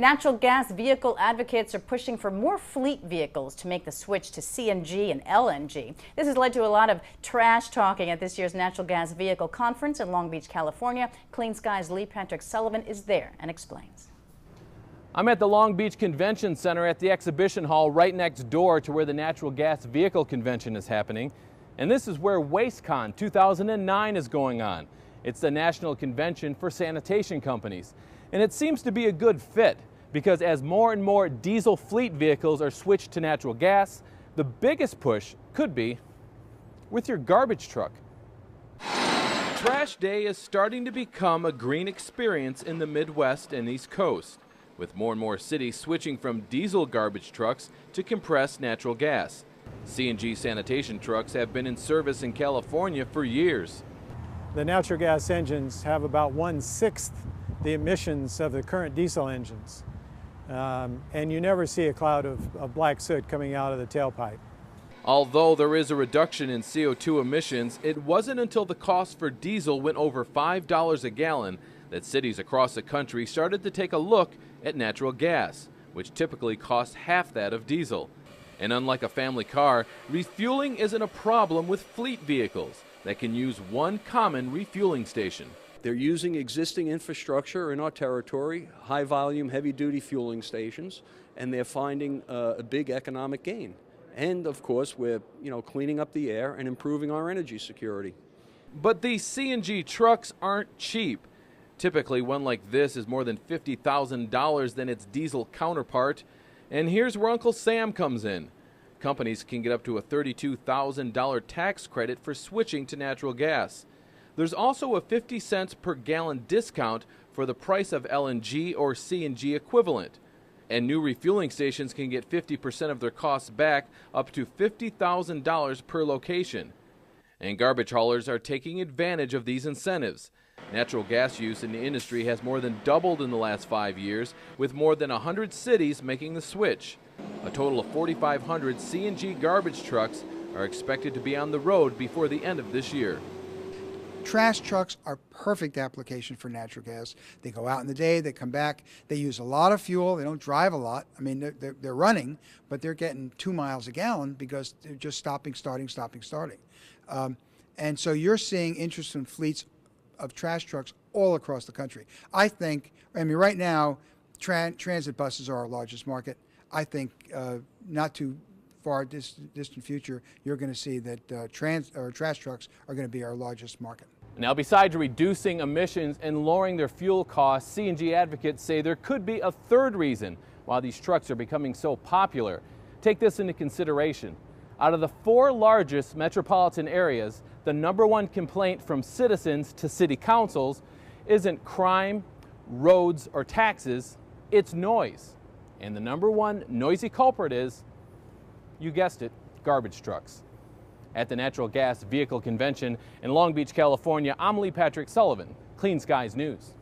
Natural gas vehicle advocates are pushing for more fleet vehicles to make the switch to CNG and LNG. This has led to a lot of trash talking at this year's Natural Gas Vehicle Conference in Long Beach, California. Clean Sky's Lee Patrick Sullivan is there and explains. I'm at the Long Beach Convention Center at the exhibition hall right next door to where the Natural Gas Vehicle Convention is happening. And this is where WasteCon 2009 is going on. It's the national convention for sanitation companies. And it seems to be a good fit because as more and more diesel fleet vehicles are switched to natural gas, the biggest push could be with your garbage truck. Trash Day is starting to become a green experience in the Midwest and East Coast, with more and more cities switching from diesel garbage trucks to compressed natural gas. CNG sanitation trucks have been in service in California for years. The natural gas engines have about 1/6 the emissions of the current diesel engines. And you never see a cloud of black soot coming out of the tailpipe. Although there is a reduction in CO2 emissions, it wasn't until the cost for diesel went over $5 a gallon that cities across the country started to take a look at natural gas, which typically costs half that of diesel. And unlike a family car, refueling isn't a problem with fleet vehicles that can use one common refueling station. They're using existing infrastructure in our territory, high-volume, heavy-duty fueling stations, and they're finding a big economic gain. And, of course, we're cleaning up the air and improving our energy security. But these CNG trucks aren't cheap. Typically, one like this is more than $50,000 than its diesel counterpart. And here's where Uncle Sam comes in. Companies can get up to a $32,000 tax credit for switching to natural gas. There's also a 50 cents per gallon discount for the price of LNG or CNG equivalent. And new refueling stations can get 50% of their costs back, up to $50,000 per location. And garbage haulers are taking advantage of these incentives. Natural gas use in the industry has more than doubled in the last 5 years, with more than 100 cities making the switch. A total of 4,500 CNG garbage trucks are expected to be on the road before the end of this year. Trash trucks are perfect application for natural gas. They go out in the day, they come back, they use a lot of fuel, they don't drive a lot. I mean, they're running, but they're getting 2 miles a gallon because they're just stopping, starting. And so you're seeing interest in fleets of trash trucks all across the country. I mean, right now, transit buses are our largest market. I think not too far distant future, you're going to see that trash trucks are going to be our largest market. Now, besides reducing emissions and lowering their fuel costs, CNG advocates say there could be a third reason why these trucks are becoming so popular. Take this into consideration. Out of the 4 largest metropolitan areas, the #1 complaint from citizens to city councils isn't crime, roads, or taxes, it's noise. And the #1 noisy culprit is, you guessed it, garbage trucks. At the Natural Gas Vehicle Convention in Long Beach, California, I'm Lee Patrick Sullivan, Clean Skies News.